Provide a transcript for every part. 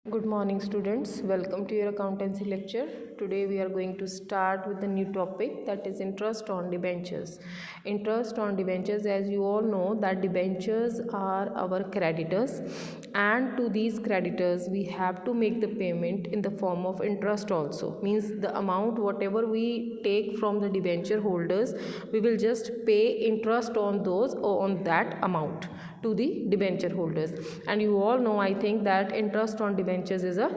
Good morning students, welcome to your accountancy lecture. Today we are going to start with a new topic, that is interest on debentures. Interest on debentures, as you all know that debentures are our creditors, and to these creditors we have to make the payment in the form of interest also. Means the amount whatever we take from the debenture holders, we will just pay interest on those or on that amount to the debenture holders. And you all know, I think, that interest on debentures is a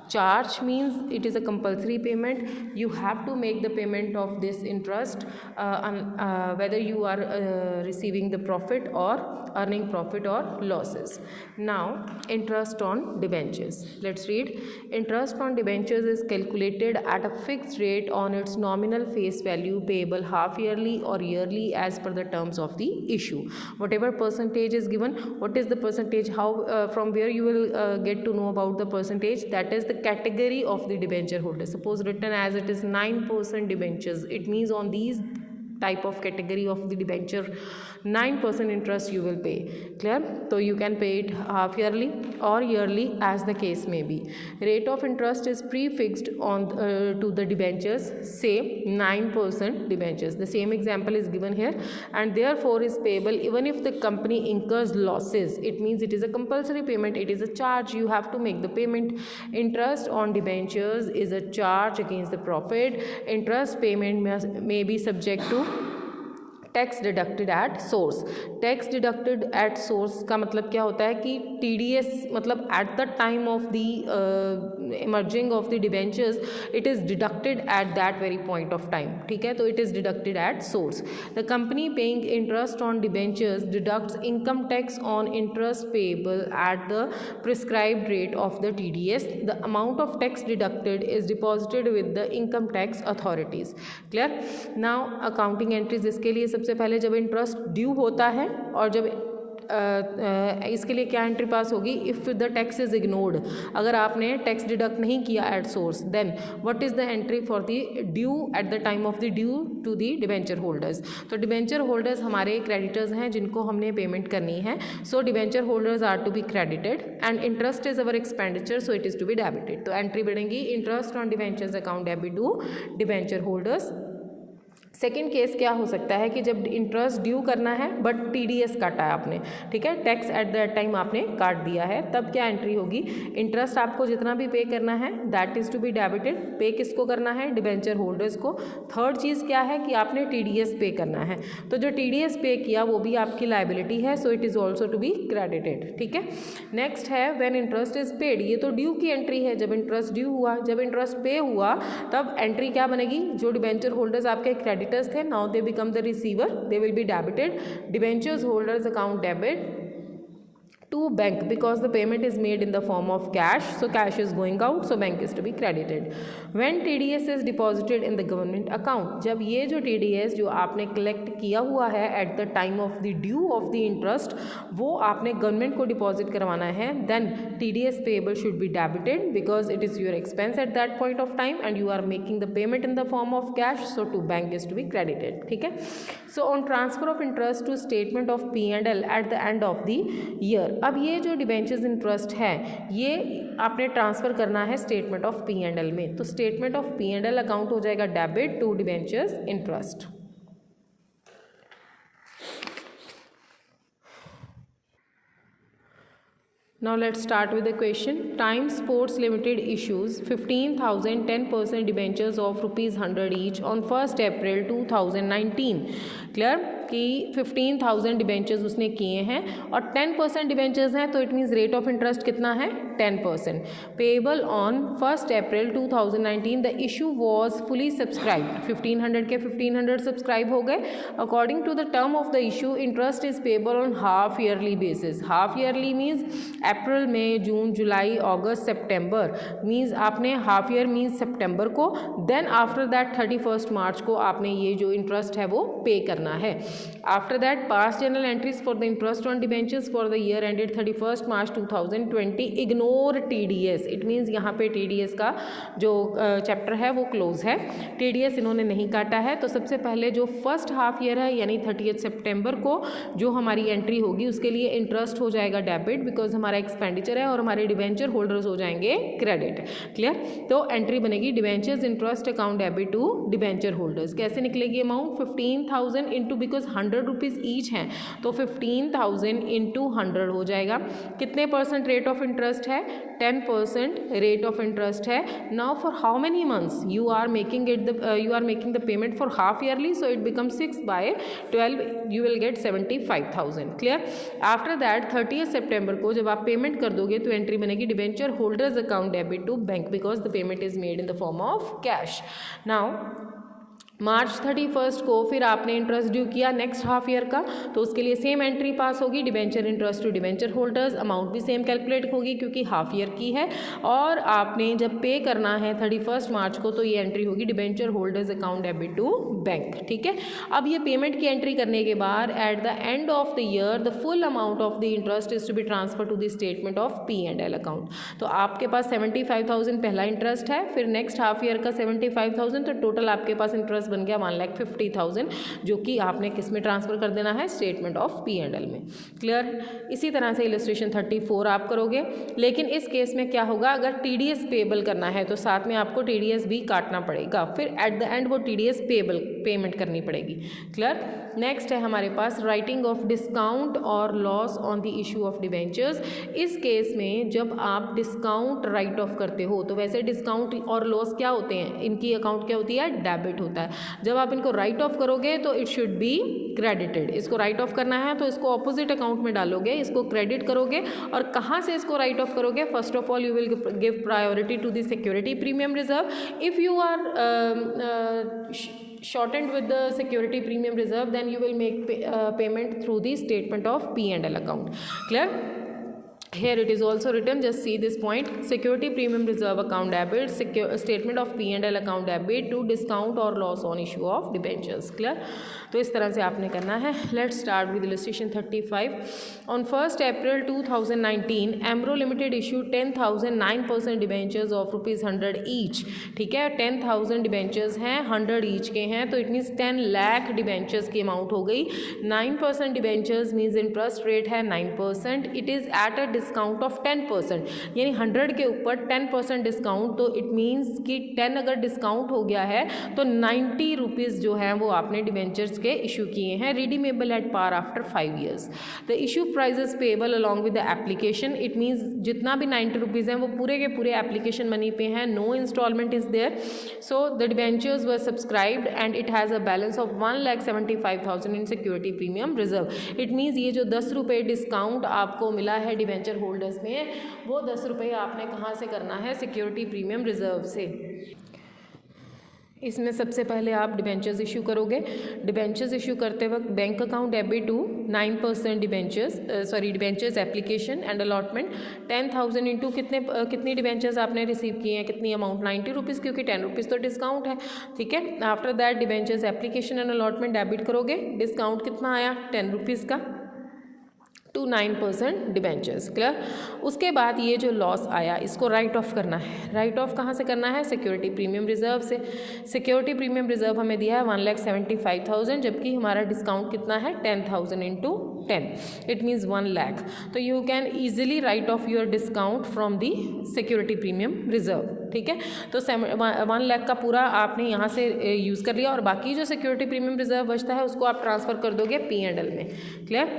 charge means it is a compulsory payment. You have to make the payment of this interest whether you are receiving the profit or earning profit or losses. Now interest on debentures, let's read. Interest on debentures is calculated at a fixed rate on its nominal face value, payable half yearly or yearly as per the terms of the issue. Whatever percentage is given, what is the percentage, how from where you will get to know about the percentage, that is the category of the debenture holder. Suppose written as it is 9% debentures, it means on these type of category of the debenture 9% interest you will pay. Clear? So you can pay it half yearly or yearly as the case may be. Rate of interest is prefixed on to the debentures, say 9% debentures. The same example is given here, and therefore is payable even if the company incurs losses. It means it is a compulsory payment, it is a charge, you have to make the payment. Interest on debentures is a charge against the profit. Interest payment may be subject to tax deducted at source. Tax deducted at source का मतलब क्या होता है कि TDS मतलब at the time of the emerging of the debentures it is deducted at that very point of time. ठीक है, तो it is deducted at source. The company paying interest on debentures deducts income tax on interest payable at the prescribed rate of the TDS. The amount of tax deducted is deposited with the income tax authorities. Clear? Now accounting entries इसके लिए सबसे पहले जब interest due होता है और जब इसके लिए क्या एंट्री पास होगी, if the tax is ignored. अगर आपने टैक्स डिडक्ट नहीं किया at source, then what is the entry for the due at the time of the due to the debenture holders. तो डिबेंचर होल्डर्स हमारे क्रेडिटर्स हैं जिनको हमने पेमेंट करनी है. So debenture holders are to be credited and interest is our expenditure, so it is to be debited. तो entry बढ़ेंगी interest on debentures account debit to debenture holders. Second case क्या हो सकता है कि जब इंटरेस्ट ड्यू करना है बट TDS काटा है आपने, ठीक है, टैक्स एट दैट टाइम आपने काट दिया है, तब क्या एंट्री होगी. इंटरेस्ट आपको जितना भी पे करना है that is to be debited. Pay किसको करना है? डिबेंचर होल्डर्स को. थर्ड चीज़ क्या है कि आपने TDS पे करना है, तो जो TDS पे किया वो भी आपकी लाइबिलिटी है, so it is also to be credited. ठीक है. नेक्स्ट है व्हेन इंटरेस्ट इज पेड. ये तो ड्यू की एंट्री है, जब इंटरेस्ट ड्यू हुआ, जब इंटरेस्ट पे हुआ तब एंट्री क्या बनेगी. जो डिबेंचर होल्डर्स आपके क्रेडिटर्स थे, now they become the receiver, they will be debited. Debentures holders account debit to bank because the payment is made in the form of cash, so cash is going out, so bank is to be credited. When TDS is deposited in the government account, जब ये जो TDS जो आपने collect किया हुआ है at the time of the due of the interest, वो आपने गवर्नमेंट को डिपॉजिट करवाना है, then TDS payable should be debited because it is your expense at that point of time and you are making the payment in the form of cash, so to bank is to be credited. ठीक है. So on transfer of interest to statement of P&L at the end of the year. अब ये जो debentures interest है ये आपने transfer करना है स्टेटमेंट ऑफ P&L में, तो स्टेटमेंट ऑफ P&L अकाउंट हो जाएगा debit to debentures interest. Now let's start with the question. Time Sports Limited issues 15,000 10% debentures of ₹100 each on 1st April 2019. Clear कि 15,000 डिबेंचर्स उसने किए हैं और 10% डिबेंचर्स हैं, तो it means rate of interest कितना है? 10%. Payable on 1st April 2019. The issue was fully subscribed. 1500 के 1500 सब्सक्राइब हो गए. According to the term of the issue interest is payable on half yearly basis. Half yearly means अप्रैल, मई, जून, जुलाई, अगस्त, सितंबर. मीन्स आपने हाफ ईयर मीन्स सितंबर को, देन आफ्टर दैट 31 मार्च को आपने ये जो इंटरेस्ट है वो पे करना है. After that, past journal entries for the interest on debentures for the year ended 31st March 2020 ignore ignore TDS, it means यहाँ पे TDS का जो चैप्टर है वो क्लोज है, TDS इन्होंने नहीं काटा है। तो सबसे पहले जो फर्स्ट हाफ ईयर है यानी 30 सितंबर को जो हमारी एंट्री होगी उसके लिए इंटरेस्ट हो जाएगा डेबिट, बिकॉज हमारा एक्सपेंडिचर है, और हमारे डिवेंचर होल्डर्स हो जाएंगे क्रेडिट। क्लियर? तो एंट्री बनेगी debentures interest account debit to debenture holders. कैसे निकलेगी amount? 15,000 into, because 100 rupees each हैं तो 15,000 इंटू 100 हो जाएगा। कितने परसेंट रेट ऑफ इंटरेस्ट है? 10% रेट ऑफ इंटरेस्ट है। Now for how many months you are making the payment for half yearly, so it become 6/12, you will get 75,000। Clear? After that 30 सितंबर को जब आप पेमेंट कर दोगे तो एंट्री बनेगी debenture holders account debit to bank, because the payment is made in the form of cash. Now March 31 को फिर आपने इंटरेस्ट ड्यू किया नेक्स्ट हाफ ईयर का, तो उसके लिए सेम एंट्री पास होगी, debenture interest to debenture holders, amount भी सेम कैलकुलेट होगी क्योंकि हाफ ईयर की है, और आपने जब पे करना है 31 मार्च को तो ये एंट्री होगी debenture holders account debit to bank. ठीक है? अब ये पेमेंट की एंट्री करने के बाद at the end of the year the full amount of the interest is to be transfer to the statement of P&L account. तो आपके पास 75,000 पहला इंटरेस्ट है, फिर नेक्स्ट हाफ ईयर का 75,000, तो टोटल आपके पास इंटरेस्ट बन गया 1,50,000, जो कि आपने किस में ट्रांसफर कर देना है? स्टेटमेंट ऑफ P&L में। क्लियर? इसी तरह से इलस्ट्रेशन 34 आप करोगे, लेकिन इस केस में क्या होगा, अगर TDS पेबल करना है तो साथ में आपको TDS भी काटना पड़ेगा, फिर एट द एंड वो TDS पेमेंट करनी पड़ेगी। क्लियर? नेक्स्ट है हमारे पास राइटिंग ऑफ डिस्काउंट और loss on the issue of debentures. इस केस में जब आप डिस्काउंट राइट ऑफ करते हो तो वैसे डिस्काउंट और लॉस क्या होते हैं, इनकी अकाउंट क्या होती है? डेबिट होता है। जब आप इनको राइट ऑफ करोगे तो इट शुड बी क्रेडिटेड। इसको राइट ऑफ करना है तो इसको ऑपोजिट अकाउंट में डालोगे, इसको क्रेडिट करोगे, और कहाँ से इसको राइट ऑफ करोगे? First of all you will give priority to the security premium reserve. If you are shortened with the security premium reserve, then you will make payment through the statement of P&L account. Clear? Here it is also written, just see this point, security premium reserve account debit, statement of P&L account debit to discount or loss on issue of debentures. Clear? तो इस तरह से आपने करना है। Let's start with illustration 35. On 1st April 2019, Amro Limited issued 10,009% debentures of ₹100 each. ठीक है? 10,000 debentures हैं, 100 each के हैं, तो it means 10 लाख debentures की अमाउंट हो गई। 9% debentures means interest rate है 9%. It is at a discount of 10%, यानी 100 के ऊपर 10% डिस्काउंट, तो इट मीन्स कि 10 अगर डिस्काउंट हो गया है तो 90 रुपीज़ जो है वो आपने डिवेंचर्स के इशू किए हैं, redeemable at par after 5 years. The issue prices payable along with the application, it means जितना भी 90 रुपीज़ हैं वो पूरे के पूरे एप्लीकेशन मनी पे हैं, no installment is there. So the debentures were subscribed and it has a balance of 1,75,000 in security premium reserve. It means ये जो 10 रुपये डिस्काउंट आपको मिला है डिवेंचर होल्डर्स में, वो 10 रुपये आपने कहाँ से करना है? सिक्योरिटी प्रीमियम रिजर्व से। इसमें सबसे पहले आप डिबेंचर्स इशू करोगे। डिबेंचर्स इशू करते वक्त bank account debit to 9% debentures application and allotment 10,000 into कितनी डिबेंचर्स आपने रिसीव किए हैं, कितनी अमाउंट? 90 रुपीज़, क्योंकि 10 रुपीज़ तो डिस्काउंट है। ठीक है? After that debentures application and allotment debit करोगे। डिस्काउंट कितना आया? 10 रुपीज़ का टू 9% डिबेंचर्स। क्लियर? उसके बाद ये जो लॉस आया इसको राइट ऑफ करना है। राइट ऑफ कहाँ से करना है? सिक्योरिटी प्रीमियम रिजर्व से। सिक्योरिटी प्रीमियम रिजर्व हमें दिया है 1,75,000, जबकि हमारा डिस्काउंट कितना है? 10,000 इंटू 10, इट मीन्स 1 लाख। तो you can easily right of your discount from the security premium reserve. ठीक है? तो 1 लाख का पूरा आपने यहाँ से यूज़ कर लिया, और बाकी जो सिक्योरिटी प्रीमियम रिजर्व बचता है उसको आप ट्रांसफ़र कर दोगे P&L में। क्लियर?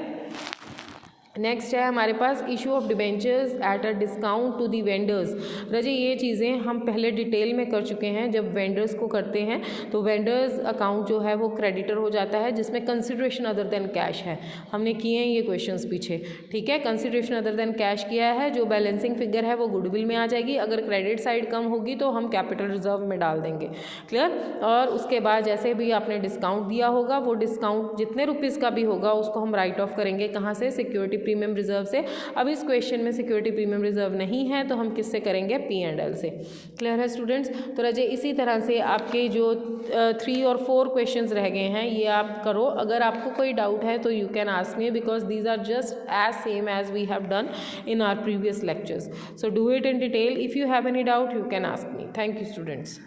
नेक्स्ट है हमारे पास issue of debentures at a discount to the vendors. रजी ये चीज़ें हम पहले डिटेल में कर चुके हैं। जब वेंडर्स को करते हैं तो वेंडर्स अकाउंट जो है वो क्रेडिटर हो जाता है, जिसमें कंसिडरेशन अदर देन कैश है। हमने किए हैं ये क्वेश्चंस पीछे। ठीक है? कंसिडरेशन अदर देन कैश किया है, जो बैलेंसिंग फिगर है वो गुडविल में आ जाएगी। अगर क्रेडिट साइड कम होगी तो हम कैपिटल रिजर्व में डाल देंगे। क्लियर? और उसके बाद जैसे भी आपने डिस्काउंट दिया होगा वो डिस्काउंट जितने रुपीज़ का भी होगा उसको हम राइट ऑफ करेंगे। कहाँ से? सिक्योरिटी प्रीमियम रिजर्व से। अब इस क्वेश्चन में सिक्योरिटी प्रीमियम रिजर्व नहीं है तो हम किससे करेंगे, P&L से। क्लियर है स्टूडेंट्स। तो रजे इसी तरह से आपके जो 3 और 4 क्वेश्चंस रह गए हैं ये आप करो। अगर आपको कोई डाउट है तो you can ask me, because these are just as same as we have done in our previous lectures. So do it in detail. If you have any doubt, you can ask me. Thank you, students.